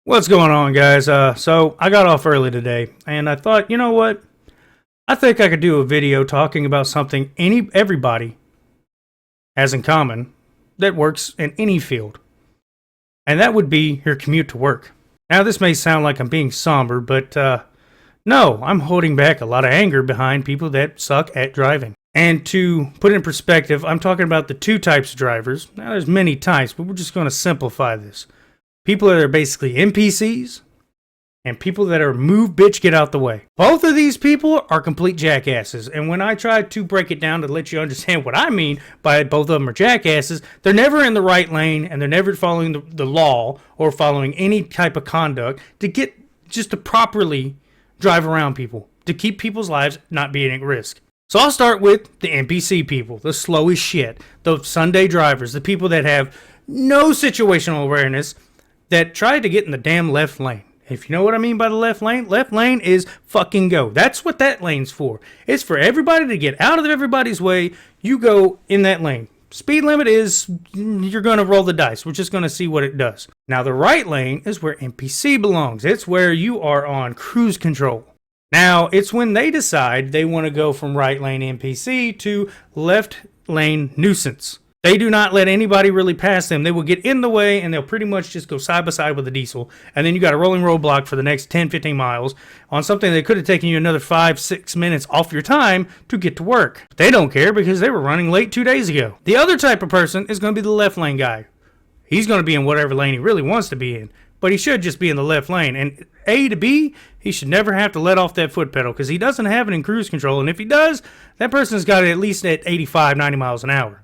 What's going on, guys? So I got off early today, and I thought, you know what? I think I could do a video talking about something everybody has in common that works in any field, and that would be your commute to work. Now, this may sound like I'm being somber, but no, I'm holding back a lot of anger behind people that suck at driving. And to put it in perspective, I'm talking about the two types of drivers. Now, there's many types, but we're just going to simplify this. People that are basically NPCs and people that are move bitch get out the way. Both of these people are complete jackasses. And when I try to break it down to let you understand what I mean by both of them are jackasses, they're never in the right lane and they're never following the law or following any type of conduct to get just to properly drive around people, to keep people's lives not being at risk. So I'll start with the NPC people, the slow as shit, the Sunday drivers, the people that have no situational awareness, that tried to get in the damn left lane. If you know what I mean by the left lane is fucking go. That's what that lane's for. It's for everybody to get out of everybody's way. You go in that lane. Speed limit is, you're going to roll the dice. We're just going to see what it does. Now, the right lane is where NPC belongs. It's where you are on cruise control. Now, it's when they decide they want to go from right lane NPC to left lane nuisance. They do not let anybody really pass them. They will get in the way and they'll pretty much just go side by side with a diesel. And then you got a rolling roadblock for the next 10, 15 miles on something that could have taken you another 5, 6 minutes off your time to get to work. But they don't care because they were running late 2 days ago. The other type of person is going to be the left lane guy. He's going to be in whatever lane he really wants to be in. But he should just be in the left lane. And A to B, he should never have to let off that foot pedal because he doesn't have it in cruise control. And if he does, that person's got it at least at 85, 90 miles an hour.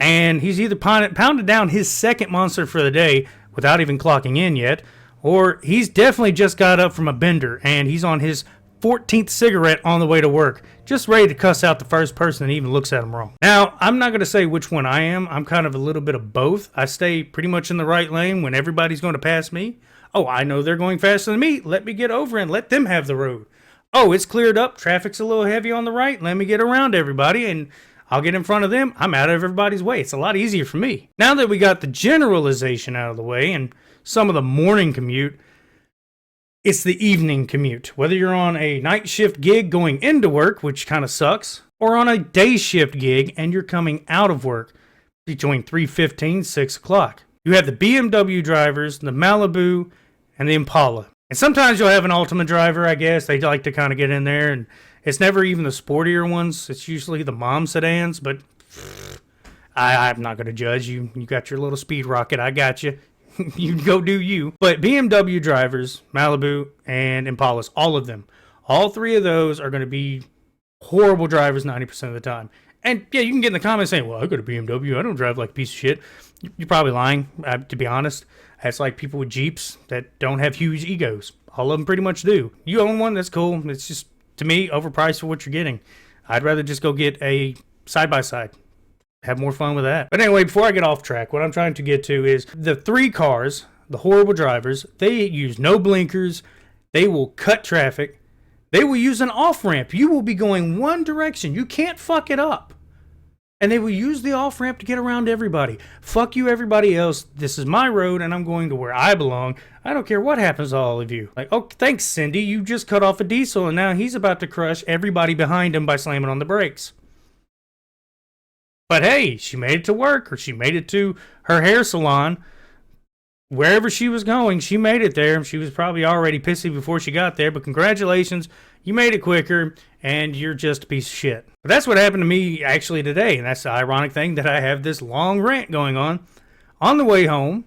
And he's either pounded down his second monster for the day without even clocking in yet, or he's definitely just got up from a bender and he's on his 14th cigarette on the way to work, just ready to cuss out the first person that even looks at him wrong. Now, I'm not going to say which one I am. I'm kind of a little bit of both. I stay pretty much in the right lane when everybody's going to pass me. Oh, I know they're going faster than me. Let me get over and let them have the road. Oh, it's cleared up. Traffic's a little heavy on the right. Let me get around everybody and I'll get in front of them. I'm out of everybody's way. It's a lot easier for me. Now that we got the generalization out of the way and some of the morning commute, it's the evening commute. Whether you're on a night shift gig going into work, which kind of sucks, or on a day shift gig and you're coming out of work between 3:15, 6 o'clock. You have the BMW drivers, the Malibu, and the Impala. And sometimes you'll have an Ultima driver, I guess. They like to kind of get in there, and it's never even the sportier ones. It's usually the mom sedans, but I'm not going to judge you. You got your little speed rocket. I got you. You go do you. But BMW drivers, Malibu, and Impalas, all of them, all three of those are going to be horrible drivers 90% of the time. And yeah, you can get in the comments saying, well, I got a BMW. I don't drive like a piece of shit. You're probably lying, to be honest. That's like people with Jeeps that don't have huge egos. All of them pretty much do. You own one, that's cool. It's just, to me, overpriced for what you're getting. I'd rather just go get a side-by-side. Have more fun with that. But anyway, before I get off track, what I'm trying to get to is the three cars, the horrible drivers, they use no blinkers. They will cut traffic. They will use an off-ramp. You will be going one direction. You can't fuck it up. And they will use the off-ramp to get around everybody. Fuck you, everybody else. This is my road, and I'm going to where I belong. I don't care what happens to all of you. Like, oh, thanks, Cindy. You just cut off a diesel, and now he's about to crush everybody behind him by slamming on the brakes. But hey, she made it to work, or she made it to her hair salon. Wherever she was going, she made it there. She was probably already pissy before she got there, but congratulations. You made it quicker, and you're just a piece of shit. But that's what happened to me actually today, and that's the ironic thing that I have this long rant going on. On the way home,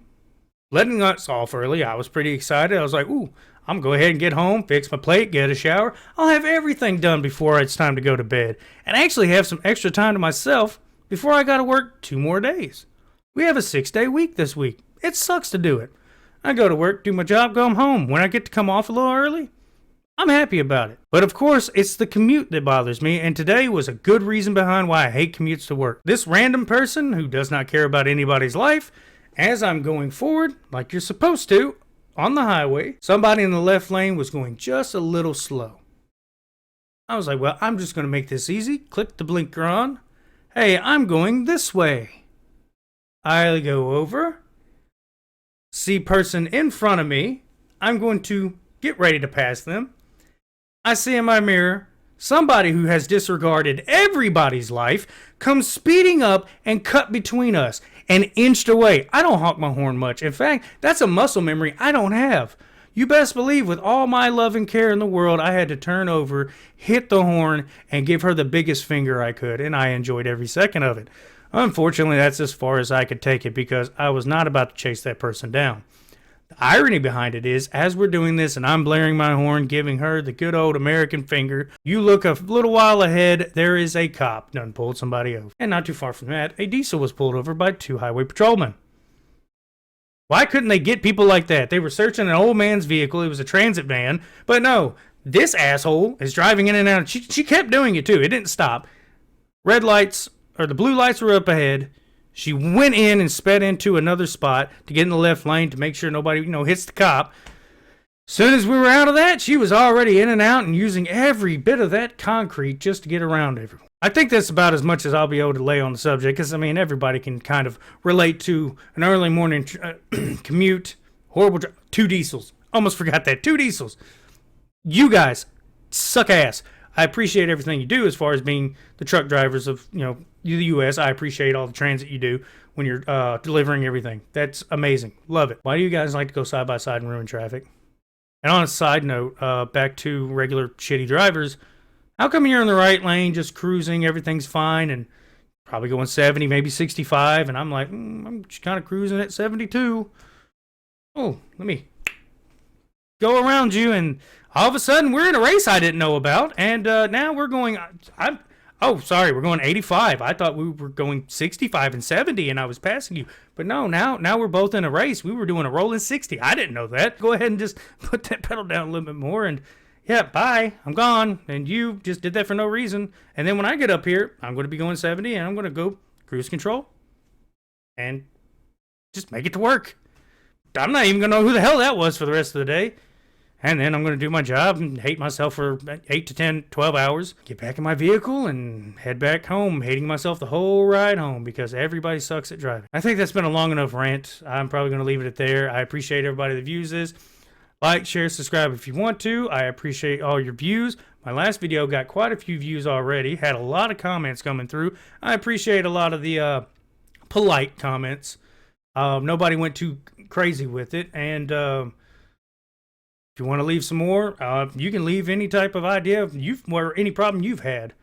letting us off early, I was pretty excited. I was like, ooh, I'm going to go ahead and get home, fix my plate, get a shower. I'll have everything done before it's time to go to bed, and actually have some extra time to myself before I got to work 2 more days. We have a 6-day week this week. It sucks to do it. I go to work, do my job, go home. When I get to come off a little early, I'm happy about it. But of course, it's the commute that bothers me, and today was a good reason behind why I hate commutes to work. This random person who does not care about anybody's life, as I'm going forward, like you're supposed to, on the highway, somebody in the left lane was going just a little slow. I was like, well, I'm just going to make this easy. Click the blinker on. Hey, I'm going this way. I go over. See person in front of me. I'm going to get ready to pass them. I see in my mirror somebody who has disregarded everybody's life comes speeding up and cut between us and inched away. I don't honk my horn much. In fact, that's a muscle memory I don't have. You best believe with all my love and care in the world, I had to turn over, hit the horn, and give her the biggest finger I could, and I enjoyed every second of it. Unfortunately, that's as far as I could take it because I was not about to chase that person down. The irony behind it is, as we're doing this and I'm blaring my horn, giving her the good old American finger, you look a little while ahead, there is a cop done pulled somebody over. And not too far from that, a diesel was pulled over by 2 highway patrolmen. Why couldn't they get people like that? They were searching an old man's vehicle. It was a transit van. But no, this asshole is driving in and out. She kept doing it too. It didn't stop. Red lights, or the blue lights were up ahead. She went in and sped into another spot to get in the left lane to make sure nobody, hits the cop. Soon as we were out of that, she was already in and out and using every bit of that concrete just to get around everyone. I think that's about as much as I'll be able to lay on the subject because, everybody can kind of relate to an early morning commute, horrible 2 diesels. Almost forgot that. 2 diesels. You guys suck ass. I appreciate everything you do as far as being the truck drivers of, the U.S. I appreciate all the transit you do when you're delivering everything. That's amazing. Love it. Why do you guys like to go side by side and ruin traffic? And on a side note, back to regular shitty drivers, how come you're in the right lane just cruising, everything's fine, and probably going 70, maybe 65, and I'm like, I'm just kind of cruising at 72. Oh, let me go around you, and all of a sudden we're in a race I didn't know about, and now we're going, we're going 85. I thought we were going 65 and 70 and I was passing you. But no, now we're both in a race. We were doing a rolling 60. I didn't know that. Go ahead and just put that pedal down a little bit more and yeah, bye. I'm gone. And you just did that for no reason. And then when I get up here, I'm going to be going 70 and I'm going to go cruise control and just make it to work. I'm not even going to know who the hell that was for the rest of the day. And then I'm going to do my job and hate myself for 8 to 10, 12 hours. Get back in my vehicle and head back home, hating myself the whole ride home because everybody sucks at driving. I think that's been a long enough rant. I'm probably going to leave it at there. I appreciate everybody that views this. Like, share, subscribe if you want to. I appreciate all your views. My last video got quite a few views already. Had a lot of comments coming through. I appreciate a lot of the polite comments. Nobody went too crazy with it. And if you want to leave some more, you can leave any type of idea or any problem you've had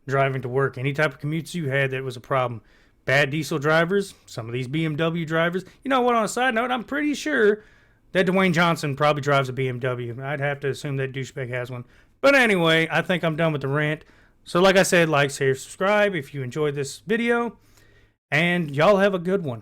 driving to work. Any type of commutes you had that was a problem. Bad diesel drivers, some of these BMW drivers. You know what, on a side note, I'm pretty sure that Dwayne Johnson probably drives a BMW. I'd have to assume that douchebag has one. But anyway, I think I'm done with the rant. So like I said, like, share, subscribe if you enjoyed this video. And y'all have a good one.